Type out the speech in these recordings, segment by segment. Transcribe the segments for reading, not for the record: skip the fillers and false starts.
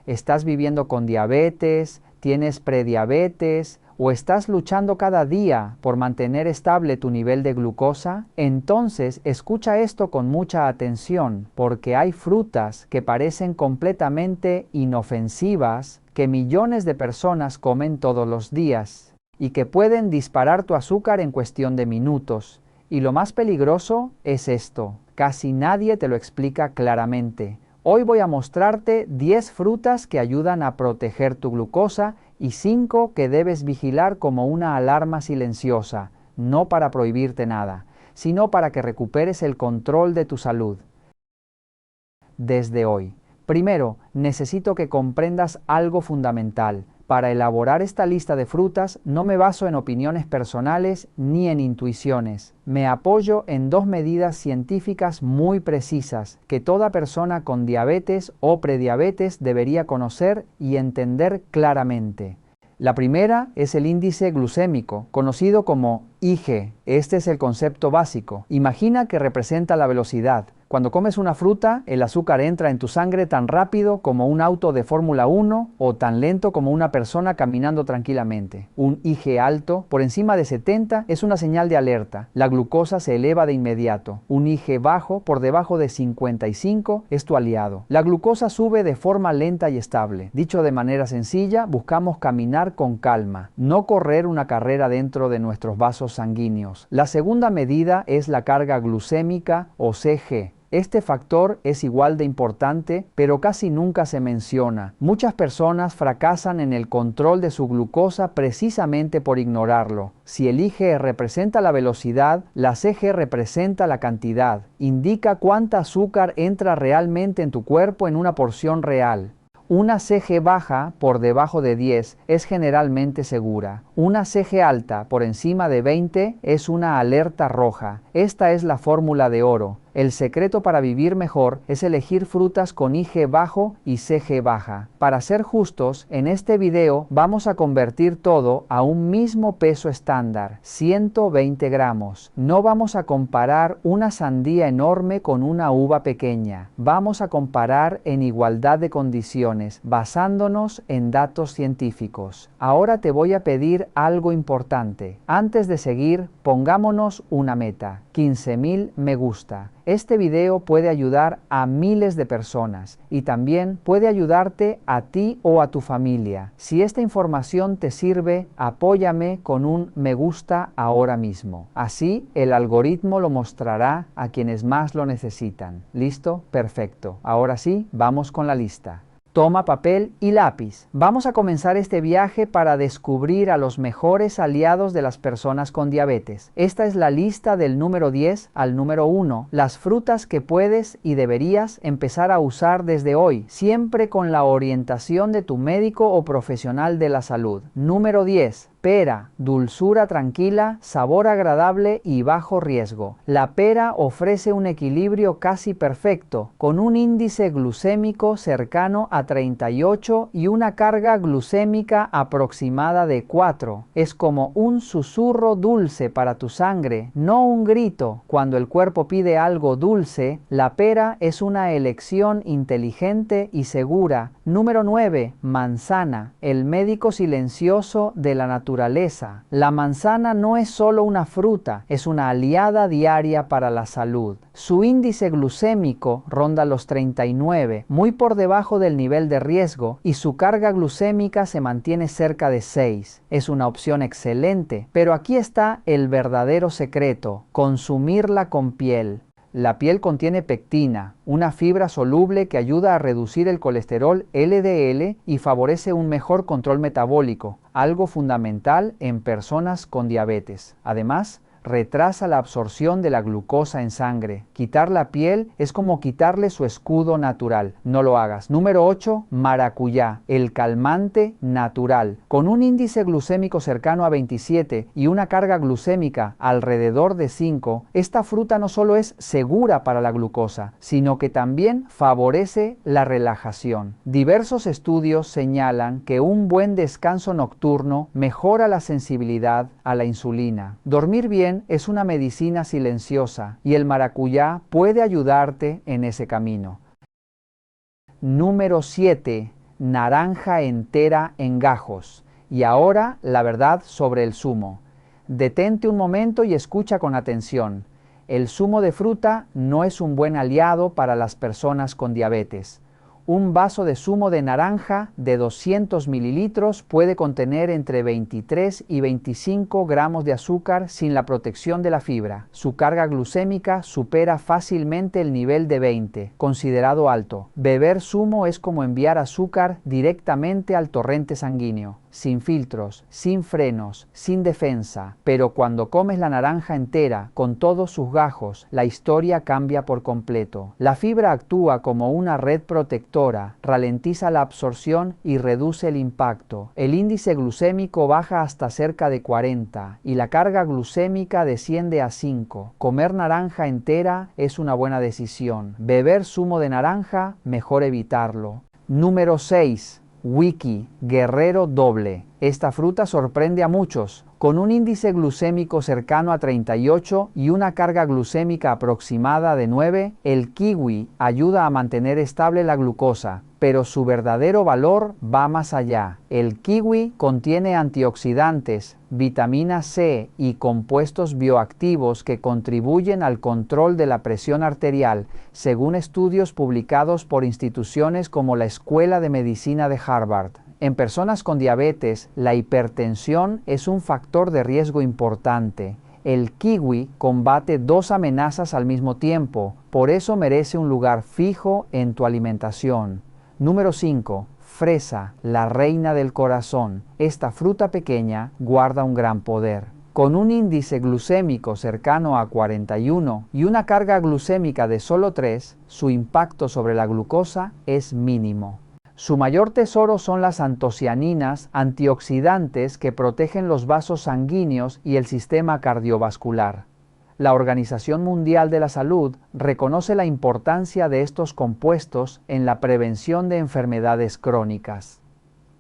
¿Estás viviendo con diabetes? ¿Tienes prediabetes? ¿O estás luchando cada día por mantener estable tu nivel de glucosa? Entonces escucha esto con mucha atención, porque hay frutas que parecen completamente inofensivas que millones de personas comen todos los días y que pueden disparar tu azúcar en cuestión de minutos. Y lo más peligroso es esto: casi nadie te lo explica claramente. Hoy voy a mostrarte 10 frutas que ayudan a proteger tu glucosa y 5 que debes vigilar como una alarma silenciosa, no para prohibirte nada, sino para que recuperes el control de tu salud desde hoy. Primero, necesito que comprendas algo fundamental. Para elaborar esta lista de frutas no me baso en opiniones personales ni en intuiciones. Me apoyo en 2 medidas científicas muy precisas que toda persona con diabetes o prediabetes debería conocer y entender claramente. La primera es el índice glucémico, conocido como IG. Este es el concepto básico. Imagina que representa la velocidad. Cuando comes una fruta, el azúcar entra en tu sangre tan rápido como un auto de Fórmula 1 o tan lento como una persona caminando tranquilamente. Un IG alto, por encima de 70, es una señal de alerta. La glucosa se eleva de inmediato. Un IG bajo, por debajo de 55, es tu aliado. La glucosa sube de forma lenta y estable. Dicho de manera sencilla, buscamos caminar con calma, no correr una carrera dentro de nuestros vasos sanguíneos. La segunda medida es la carga glucémica o CG. Este factor es igual de importante, pero casi nunca se menciona. Muchas personas fracasan en el control de su glucosa precisamente por ignorarlo. Si el IG representa la velocidad, la CG representa la cantidad. Indica cuánta azúcar entra realmente en tu cuerpo en una porción real. Una CG baja por debajo de 10 es generalmente segura. Una CG alta por encima de 20 es una alerta roja. Esta es la fórmula de oro. El secreto para vivir mejor es elegir frutas con IG bajo y CG baja. Para ser justos, en este video vamos a convertir todo a un mismo peso estándar, 120 gramos. No vamos a comparar una sandía enorme con una uva pequeña. Vamos a comparar en igualdad de condiciones, basándonos en datos científicos. Ahora te voy a pedir algo importante. Antes de seguir, pongámonos una meta: 15,000 me gusta. Este video puede ayudar a miles de personas y también puede ayudarte a ti o a tu familia. Si esta información te sirve, apóyame con un me gusta ahora mismo. Así el algoritmo lo mostrará a quienes más lo necesitan. ¿Listo? Perfecto. Ahora sí, vamos con la lista. Toma papel y lápiz. Vamos a comenzar este viaje para descubrir a los mejores aliados de las personas con diabetes. Esta es la lista del número 10 al número 1. Las frutas que puedes y deberías empezar a usar desde hoy, siempre con la orientación de tu médico o profesional de la salud. Número 10. Pera, dulzura tranquila, sabor agradable y bajo riesgo. La pera ofrece un equilibrio casi perfecto, con un índice glucémico cercano a 38 y una carga glucémica aproximada de 4. Es como un susurro dulce para tu sangre, no un grito. Cuando el cuerpo pide algo dulce, la pera es una elección inteligente y segura. Número 9. Manzana, el médico silencioso de la naturaleza. La manzana no es solo una fruta, es una aliada diaria para la salud. Su índice glucémico ronda los 39, muy por debajo del nivel de riesgo, y su carga glucémica se mantiene cerca de 6. Es una opción excelente, pero aquí está el verdadero secreto: consumirla con piel. La piel contiene pectina, una fibra soluble que ayuda a reducir el colesterol LDL y favorece un mejor control metabólico, algo fundamental en personas con diabetes. Además, retrasa la absorción de la glucosa en sangre. Quitar la piel es como quitarle su escudo natural. No lo hagas. Número 8. Maracuyá, el calmante natural. Con un índice glucémico cercano a 27 y una carga glucémica alrededor de 5, esta fruta no solo es segura para la glucosa, sino que también favorece la relajación. Diversos estudios señalan que un buen descanso nocturno mejora la sensibilidad a la insulina. Dormir bien es una medicina silenciosa y el maracuyá puede ayudarte en ese camino. Número 7. naranja entera en gajos. Y ahora la verdad sobre el zumo. Detente un momento y escucha con atención. El zumo de fruta no es un buen aliado para las personas con diabetes. Un vaso de zumo de naranja de 200 mililitros puede contener entre 23 y 25 gramos de azúcar sin la protección de la fibra. Su carga glucémica supera fácilmente el nivel de 20, considerado alto. Beber zumo es como enviar azúcar directamente al torrente sanguíneo, sin filtros, sin frenos, sin defensa. Pero cuando comes la naranja entera, con todos sus gajos, la historia cambia por completo. La fibra actúa como una red protectora, ralentiza la absorción y reduce el impacto. El índice glucémico baja hasta cerca de 40 y la carga glucémica desciende a 5. Comer naranja entera es una buena decisión. Beber zumo de naranja, mejor evitarlo. Número 6. Wiki, guerrero doble. Esta fruta sorprende a muchos. Con un índice glucémico cercano a 38 y una carga glucémica aproximada de 9, el kiwi ayuda a mantener estable la glucosa, pero su verdadero valor va más allá. El kiwi contiene antioxidantes, vitamina C y compuestos bioactivos que contribuyen al control de la presión arterial, según estudios publicados por instituciones como la Escuela de Medicina de Harvard. En personas con diabetes, la hipertensión es un factor de riesgo importante. El kiwi combate dos amenazas al mismo tiempo, por eso merece un lugar fijo en tu alimentación. Número 5. Fresa, la reina del corazón. Esta fruta pequeña guarda un gran poder. Con un índice glucémico cercano a 41 y una carga glucémica de solo 3, su impacto sobre la glucosa es mínimo. Su mayor tesoro son las antocianinas, antioxidantes que protegen los vasos sanguíneos y el sistema cardiovascular. La Organización Mundial de la Salud reconoce la importancia de estos compuestos en la prevención de enfermedades crónicas.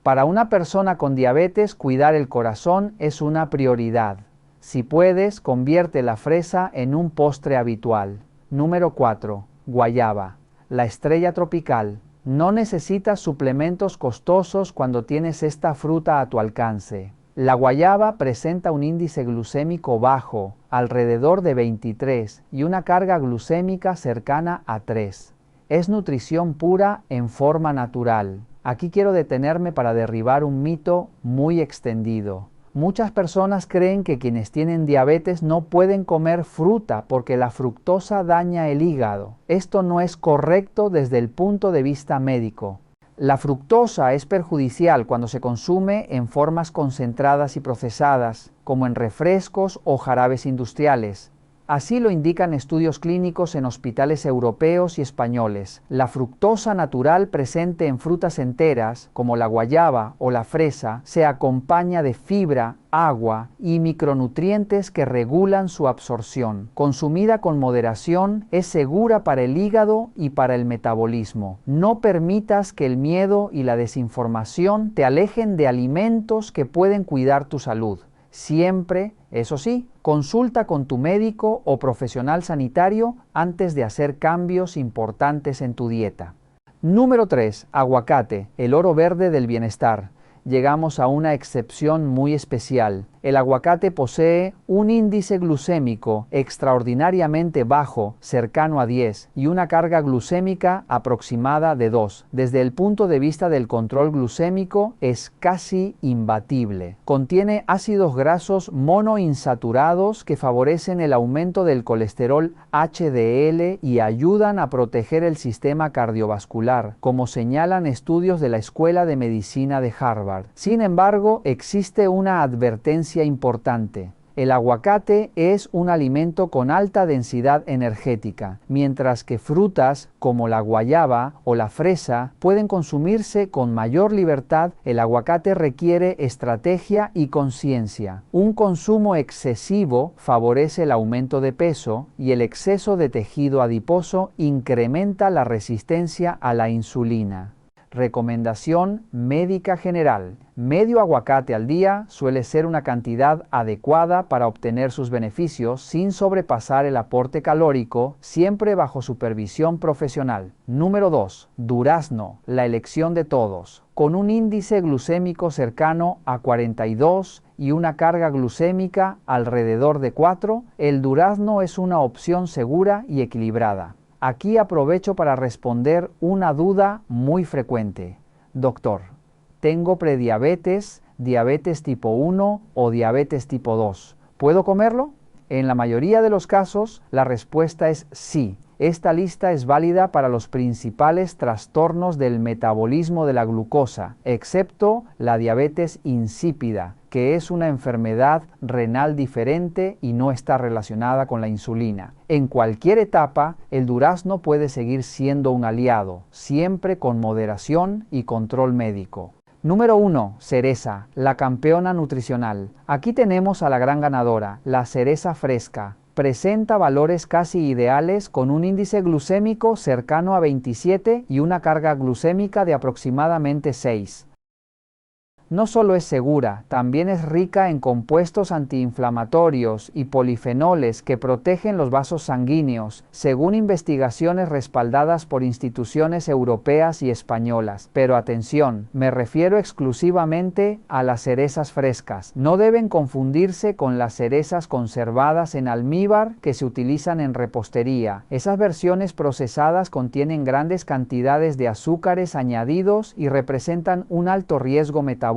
Para una persona con diabetes, cuidar el corazón es una prioridad. Si puedes, convierte la fresa en un postre habitual. Número 4. Guayaba, la estrella tropical. No necesitas suplementos costosos cuando tienes esta fruta a tu alcance. La guayaba presenta un índice glucémico bajo, alrededor de 23, y una carga glucémica cercana a 3. Es nutrición pura en forma natural. Aquí quiero detenerme para derribar un mito muy extendido. Muchas personas creen que quienes tienen diabetes no pueden comer fruta porque la fructosa daña el hígado. Esto no es correcto desde el punto de vista médico. La fructosa es perjudicial cuando se consume en formas concentradas y procesadas, como en refrescos o jarabes industriales. Así lo indican estudios clínicos en hospitales europeos y españoles. La fructosa natural presente en frutas enteras, como la guayaba o la fresa, se acompaña de fibra, agua y micronutrientes que regulan su absorción. Consumida con moderación, es segura para el hígado y para el metabolismo. No permitas que el miedo y la desinformación te alejen de alimentos que pueden cuidar tu salud. Siempre, eso sí, consulta con tu médico o profesional sanitario antes de hacer cambios importantes en tu dieta. Número 3. Aguacate, el oro verde del bienestar. Llegamos a una excepción muy especial. El aguacate posee un índice glucémico extraordinariamente bajo, cercano a 10, y una carga glucémica aproximada de 2. Desde el punto de vista del control glucémico, es casi imbatible. Contiene ácidos grasos monoinsaturados que favorecen el aumento del colesterol HDL y ayudan a proteger el sistema cardiovascular, como señalan estudios de la Escuela de Medicina de Harvard. Sin embargo, existe una advertencia importante. El aguacate es un alimento con alta densidad energética, mientras que frutas como la guayaba o la fresa pueden consumirse con mayor libertad. El aguacate requiere estrategia y conciencia. Un consumo excesivo favorece el aumento de peso y el exceso de tejido adiposo incrementa la resistencia a la insulina. Recomendación médica general. Medio aguacate al día suele ser una cantidad adecuada para obtener sus beneficios sin sobrepasar el aporte calórico, siempre bajo supervisión profesional. Número 2. Durazno, la elección de todos. Con un índice glucémico cercano a 42 y una carga glucémica alrededor de 4, el durazno es una opción segura y equilibrada. Aquí aprovecho para responder una duda muy frecuente. Doctor, tengo prediabetes, diabetes tipo 1 o diabetes tipo 2. ¿Puedo comerlo? En la mayoría de los casos, la respuesta es sí. Esta lista es válida para los principales trastornos del metabolismo de la glucosa, excepto la diabetes insípida, que es una enfermedad renal diferente y no está relacionada con la insulina. En cualquier etapa, el durazno puede seguir siendo un aliado, siempre con moderación y control médico. Número 1. Cereza, la campeona nutricional. Aquí tenemos a la gran ganadora, la cereza fresca. Presenta valores casi ideales con un índice glucémico cercano a 27 y una carga glucémica de aproximadamente 6. No solo es segura, también es rica en compuestos antiinflamatorios y polifenoles que protegen los vasos sanguíneos, según investigaciones respaldadas por instituciones europeas y españolas. Pero atención, me refiero exclusivamente a las cerezas frescas. No deben confundirse con las cerezas conservadas en almíbar que se utilizan en repostería. Esas versiones procesadas contienen grandes cantidades de azúcares añadidos y representan un alto riesgo metabólico.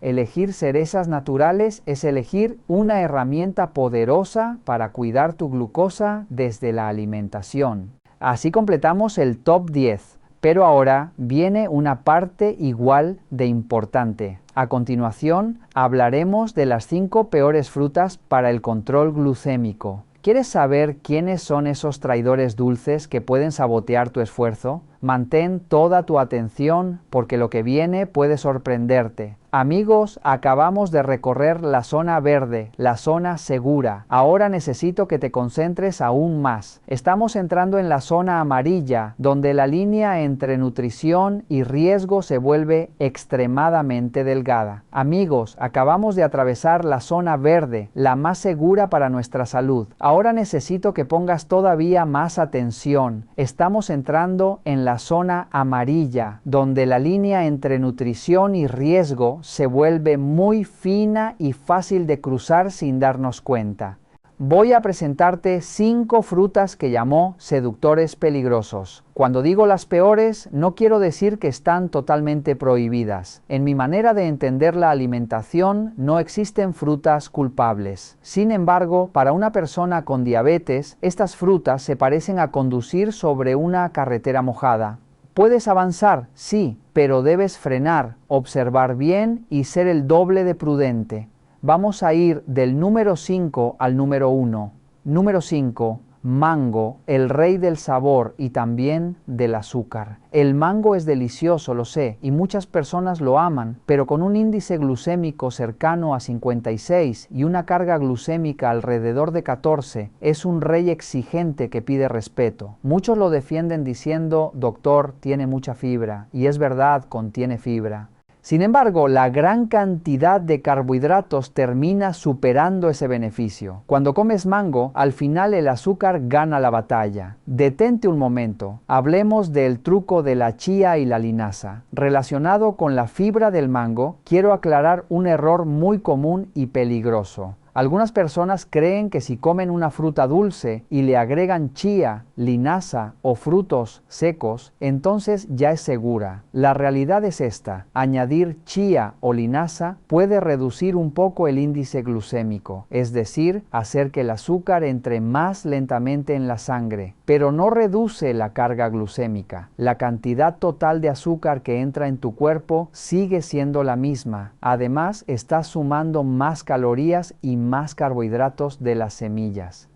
Elegir cerezas naturales es elegir una herramienta poderosa para cuidar tu glucosa desde la alimentación. Así completamos el top 10, pero ahora viene una parte igual de importante. A continuación, hablaremos de las 5 peores frutas para el control glucémico. ¿Quieres saber quiénes son esos traidores dulces que pueden sabotear tu esfuerzo? Mantén toda tu atención porque lo que viene puede sorprenderte. Amigos, acabamos de recorrer la zona verde, la zona segura. Ahora necesito que te concentres aún más. Estamos entrando en la zona amarilla, donde la línea entre nutrición y riesgo se vuelve extremadamente delgada. Amigos, acabamos de atravesar la zona verde, la más segura para nuestra salud. Ahora necesito que pongas todavía más atención. Estamos entrando en la zona amarilla, donde la línea entre nutrición y riesgo se vuelve muy fina y fácil de cruzar sin darnos cuenta. Voy a presentarte 5 frutas que llamó seductores peligrosos. Cuando digo las peores, no quiero decir que están totalmente prohibidas. En mi manera de entender la alimentación, no existen frutas culpables. Sin embargo, para una persona con diabetes, estas frutas se parecen a conducir sobre una carretera mojada. Puedes avanzar, sí, pero debes frenar, observar bien y ser el doble de prudente. Vamos a ir del número 5 al número 1. Número 5. Mango, el rey del sabor y también del azúcar. El mango es delicioso, lo sé, y muchas personas lo aman, pero con un índice glucémico cercano a 56 y una carga glucémica alrededor de 14, es un rey exigente que pide respeto. Muchos lo defienden diciendo, doctor, tiene mucha fibra, y es verdad, contiene fibra. Sin embargo, la gran cantidad de carbohidratos termina superando ese beneficio. Cuando comes mango, al final el azúcar gana la batalla. Detente un momento. Hablemos del truco de la chía y la linaza. Relacionado con la fibra del mango, quiero aclarar un error muy común y peligroso. Algunas personas creen que si comen una fruta dulce y le agregan chía, linaza o frutos secos, entonces ya es segura. La realidad es esta: añadir chía o linaza puede reducir un poco el índice glucémico, es decir, hacer que el azúcar entre más lentamente en la sangre, pero no reduce la carga glucémica. La cantidad total de azúcar que entra en tu cuerpo sigue siendo la misma. Además, estás sumando más calorías y más carbohidratos de las semillas.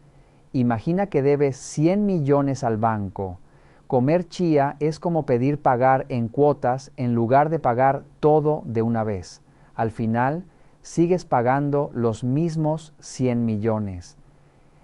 Imagina que debes 100 millones al banco. Comer chía es como pedir pagar en cuotas en lugar de pagar todo de una vez. Al final, sigues pagando los mismos 100 millones.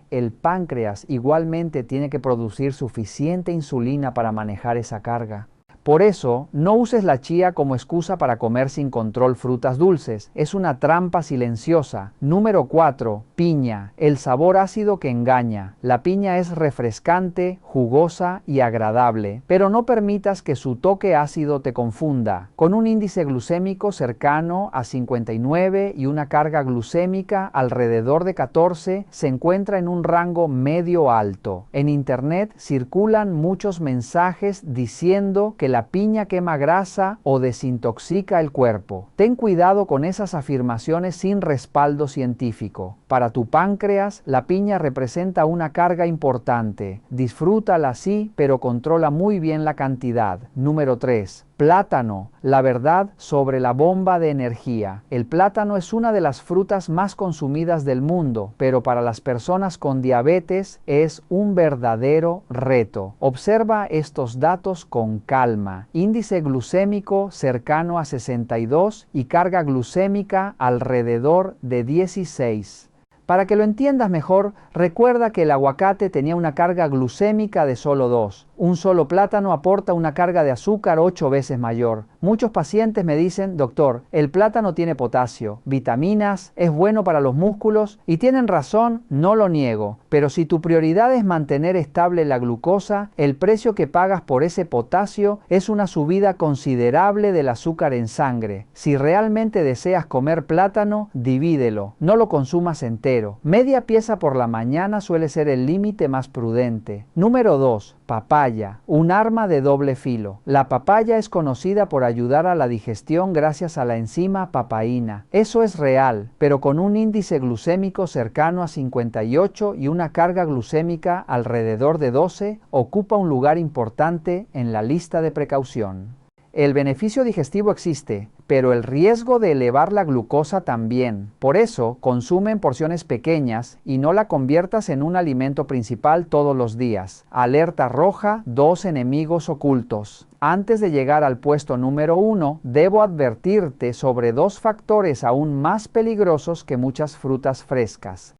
El páncreas igualmente tiene que producir suficiente insulina para manejar esa carga. Por eso, no uses la chía como excusa para comer sin control frutas dulces. Es una trampa silenciosa. Número 4. Piña. El sabor ácido que engaña. La piña es refrescante, jugosa y agradable, pero no permitas que su toque ácido te confunda. Con un índice glucémico cercano a 59 y una carga glucémica alrededor de 14, se encuentra en un rango medio alto. En Internet circulan muchos mensajes diciendo que la piña quema grasa o desintoxica el cuerpo. Ten cuidado con esas afirmaciones sin respaldo científico. Para tu páncreas, la piña representa una carga importante. Disfrútala sí, pero controla muy bien la cantidad. Número 3. Plátano, la verdad sobre la bomba de energía. El plátano es una de las frutas más consumidas del mundo, pero para las personas con diabetes es un verdadero reto. Observa estos datos con calma. Índice glucémico cercano a 62 y carga glucémica alrededor de 16. Para que lo entiendas mejor, recuerda que el aguacate tenía una carga glucémica de solo 2. Un solo plátano aporta una carga de azúcar 8 veces mayor. Muchos pacientes me dicen, doctor, el plátano tiene potasio, vitaminas, es bueno para los músculos, y tienen razón, no lo niego. Pero si tu prioridad es mantener estable la glucosa, el precio que pagas por ese potasio es una subida considerable del azúcar en sangre. Si realmente deseas comer plátano, divídelo, no lo consumas entero. Media pieza por la mañana suele ser el límite más prudente. Número 2. Papaya, un arma de doble filo. La papaya es conocida por ayudar a la digestión gracias a la enzima papaína. Eso es real, pero con un índice glucémico cercano a 58 y una carga glucémica alrededor de 12, ocupa un lugar importante en la lista de precaución. El beneficio digestivo existe, pero el riesgo de elevar la glucosa también. Por eso, consume en porciones pequeñas y no la conviertas en un alimento principal todos los días. Alerta roja, 2 enemigos ocultos. Antes de llegar al puesto número 1, debo advertirte sobre 2 factores aún más peligrosos que muchas frutas frescas.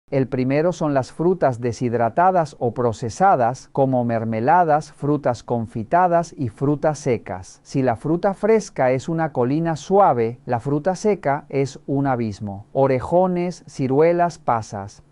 El primero son las frutas deshidratadas o procesadas, como mermeladas, frutas confitadas y frutas secas. Si la fruta fresca es una colina suave, la fruta seca es un abismo. Orejones, ciruelas, pasas.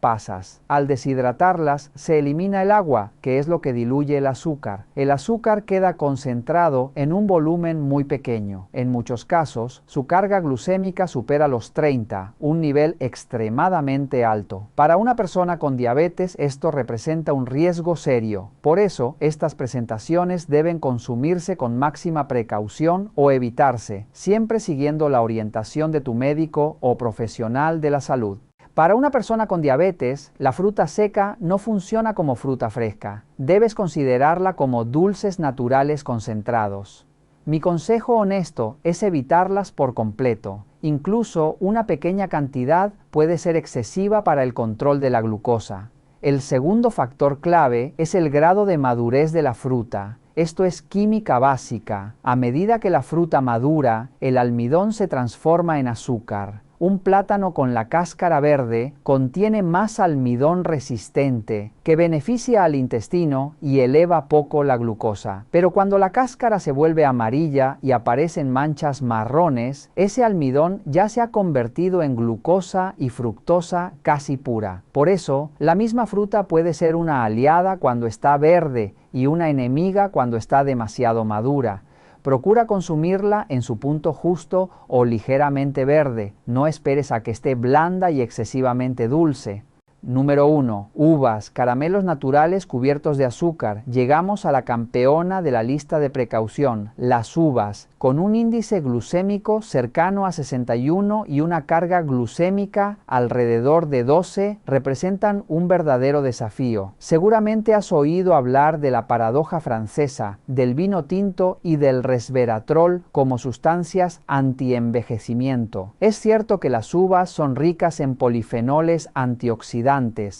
Al deshidratarlas, se elimina el agua, que es lo que diluye el azúcar. El azúcar queda concentrado en un volumen muy pequeño. En muchos casos, su carga glucémica supera los 30, un nivel extremadamente alto. Para una persona con diabetes esto representa un riesgo serio. Por eso, estas presentaciones deben consumirse con máxima precaución o evitarse, siempre siguiendo la orientación de tu médico o profesional de la salud. Para una persona con diabetes, la fruta seca no funciona como fruta fresca. Debes considerarla como dulces naturales concentrados. Mi consejo honesto es evitarlas por completo. Incluso una pequeña cantidad puede ser excesiva para el control de la glucosa. El segundo factor clave es el grado de madurez de la fruta. Esto es química básica. A medida que la fruta madura, el almidón se transforma en azúcar. Un plátano con la cáscara verde contiene más almidón resistente que beneficia al intestino y eleva poco la glucosa. Pero cuando la cáscara se vuelve amarilla y aparecen manchas marrones, ese almidón ya se ha convertido en glucosa y fructosa casi pura. Por eso, la misma fruta puede ser una aliada cuando está verde y una enemiga cuando está demasiado madura. Procura consumirla en su punto justo o ligeramente verde. No esperes a que esté blanda y excesivamente dulce. Número 1. Uvas, caramelos naturales cubiertos de azúcar. Llegamos a la campeona de la lista de precaución, las uvas, con un índice glucémico cercano a 61 y una carga glucémica alrededor de 12, representan un verdadero desafío. Seguramente has oído hablar de la paradoja francesa, del vino tinto y del resveratrol como sustancias antienvejecimiento. Es cierto que las uvas son ricas en polifenoles antioxidantes.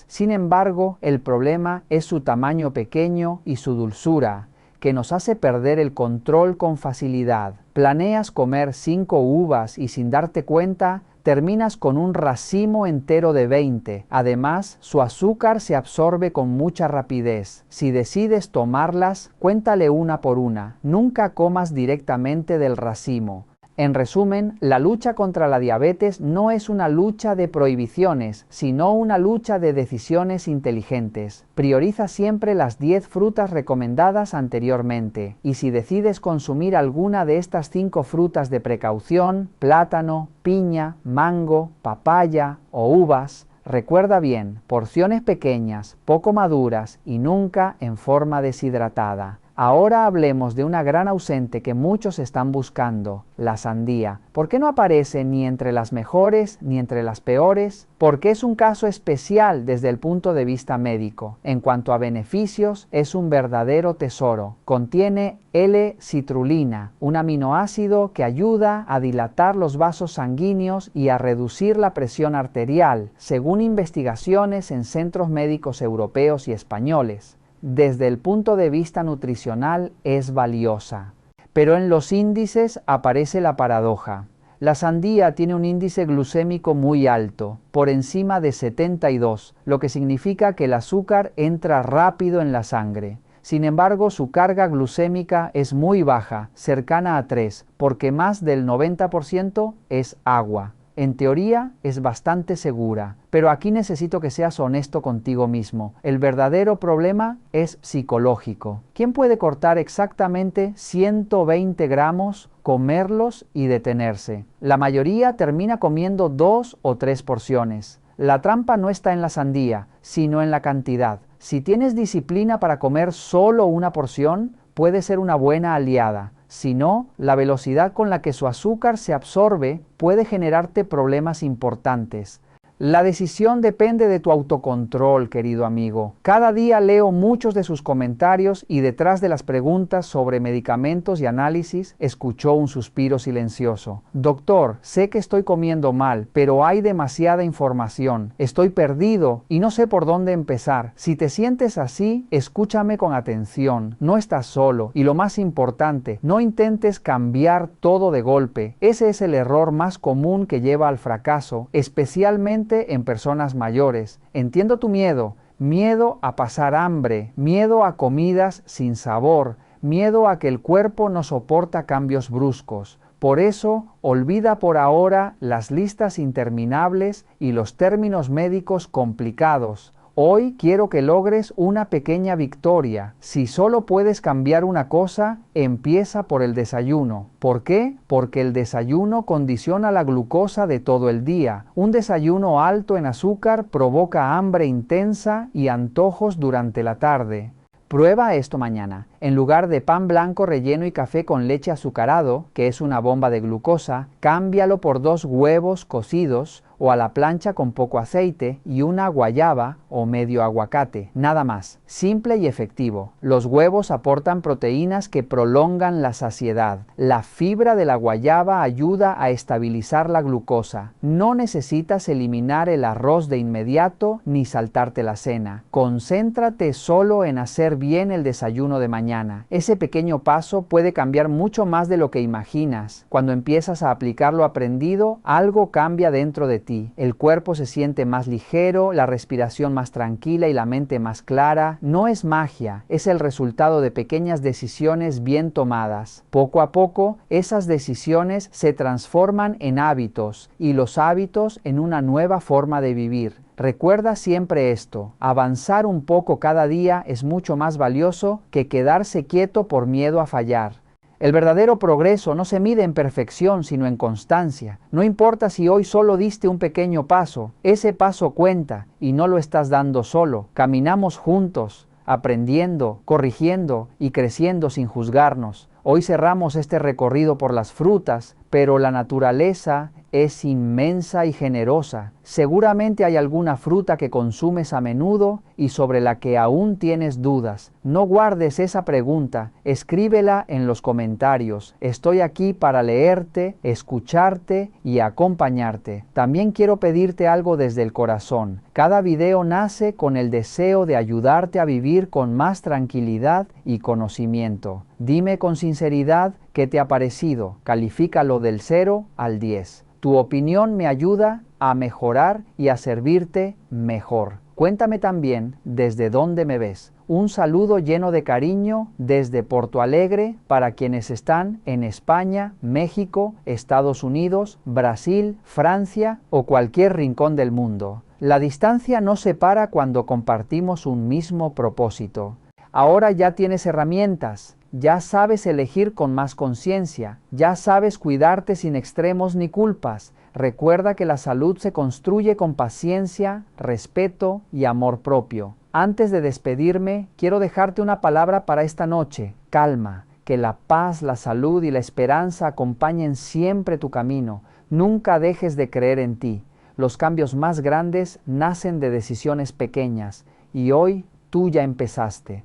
Sin embargo, el problema es su tamaño pequeño y su dulzura, que nos hace perder el control con facilidad. Planeas comer 5 uvas y sin darte cuenta, terminas con un racimo entero de 20. Además, su azúcar se absorbe con mucha rapidez. Si decides tomarlas, cuéntale una por una. Nunca comas directamente del racimo. En resumen, la lucha contra la diabetes no es una lucha de prohibiciones, sino una lucha de decisiones inteligentes. Prioriza siempre las 10 frutas recomendadas anteriormente, y si decides consumir alguna de estas 5 frutas de precaución, plátano, piña, mango, papaya o uvas, recuerda bien, porciones pequeñas, poco maduras y nunca en forma deshidratada. Ahora hablemos de una gran ausente que muchos están buscando, la sandía. ¿Por qué no aparece ni entre las mejores ni entre las peores? Porque es un caso especial desde el punto de vista médico. En cuanto a beneficios, es un verdadero tesoro. Contiene L-citrulina, un aminoácido que ayuda a dilatar los vasos sanguíneos y a reducir la presión arterial, según investigaciones en centros médicos europeos y españoles. Desde el punto de vista nutricional es valiosa. Pero en los índices aparece la paradoja. La sandía tiene un índice glucémico muy alto, por encima de 72, lo que significa que el azúcar entra rápido en la sangre. Sin embargo, su carga glucémica es muy baja, cercana a 3, porque más del 90% es agua. En teoría es bastante segura, pero aquí necesito que seas honesto contigo mismo. El verdadero problema es psicológico. ¿Quién puede cortar exactamente 120 gramos, comerlos y detenerse? La mayoría termina comiendo 2 o 3 porciones. La trampa no está en la sandía, sino en la cantidad. Si tienes disciplina para comer solo una porción, puede ser una buena aliada. Si no, la velocidad con la que su azúcar se absorbe puede generarte problemas importantes. La decisión depende de tu autocontrol, querido amigo. Cada día leo muchos de sus comentarios y detrás de las preguntas sobre medicamentos y análisis, escuchó un suspiro silencioso. Doctor, sé que estoy comiendo mal, pero hay demasiada información. Estoy perdido y no sé por dónde empezar. Si te sientes así, escúchame con atención. No estás solo y lo más importante, no intentes cambiar todo de golpe. Ese es el error más común que lleva al fracaso, especialmente en personas mayores. Entiendo tu miedo, miedo a pasar hambre, miedo a comidas sin sabor, miedo a que el cuerpo no soporta cambios bruscos. Por eso, olvida por ahora las listas interminables y los términos médicos complicados. Hoy quiero que logres una pequeña victoria. Si solo puedes cambiar una cosa, empieza por el desayuno. ¿Por qué? Porque el desayuno condiciona la glucosa de todo el día. Un desayuno alto en azúcar provoca hambre intensa y antojos durante la tarde. Prueba esto mañana. En lugar de pan blanco relleno y café con leche azucarado, que es una bomba de glucosa, cámbialo por 2 huevos cocidos o a la plancha con poco aceite y una guayaba o medio aguacate. Nada más. Simple y efectivo. Los huevos aportan proteínas que prolongan la saciedad. La fibra de la guayaba ayuda a estabilizar la glucosa. No necesitas eliminar el arroz de inmediato ni saltarte la cena. Concéntrate solo en hacer bien el desayuno de mañana. Ese pequeño paso puede cambiar mucho más de lo que imaginas. Cuando empiezas a aplicar lo aprendido, algo cambia dentro de ti. El cuerpo se siente más ligero, la respiración más tranquila y la mente más clara. No es magia, es el resultado de pequeñas decisiones bien tomadas. Poco a poco, esas decisiones se transforman en hábitos y los hábitos en una nueva forma de vivir. Recuerda siempre esto, avanzar un poco cada día es mucho más valioso que quedarse quieto por miedo a fallar. El verdadero progreso no se mide en perfección, sino en constancia. No importa si hoy solo diste un pequeño paso, ese paso cuenta y no lo estás dando solo. Caminamos juntos, aprendiendo, corrigiendo y creciendo sin juzgarnos. Hoy cerramos este recorrido por las frutas, pero la naturaleza es inmensa y generosa. Seguramente hay alguna fruta que consumes a menudo y sobre la que aún tienes dudas. No guardes esa pregunta, escríbela en los comentarios. Estoy aquí para leerte, escucharte y acompañarte. También quiero pedirte algo desde el corazón. Cada video nace con el deseo de ayudarte a vivir con más tranquilidad y conocimiento. Dime con sinceridad qué te ha parecido. Califícalo del 0 al 10. Tu opinión me ayuda a mejorar y a servirte mejor. Cuéntame también desde dónde me ves. Un saludo lleno de cariño desde Porto Alegre para quienes están en España, México, Estados Unidos, Brasil, Francia o cualquier rincón del mundo. La distancia nos separa cuando compartimos un mismo propósito. Ahora ya tienes herramientas. Ya sabes elegir con más conciencia, ya sabes cuidarte sin extremos ni culpas. Recuerda que la salud se construye con paciencia, respeto y amor propio. Antes de despedirme, quiero dejarte una palabra para esta noche: calma. Que la paz, la salud y la esperanza acompañen siempre tu camino. Nunca dejes de creer en ti. Los cambios más grandes nacen de decisiones pequeñas y hoy tú ya empezaste.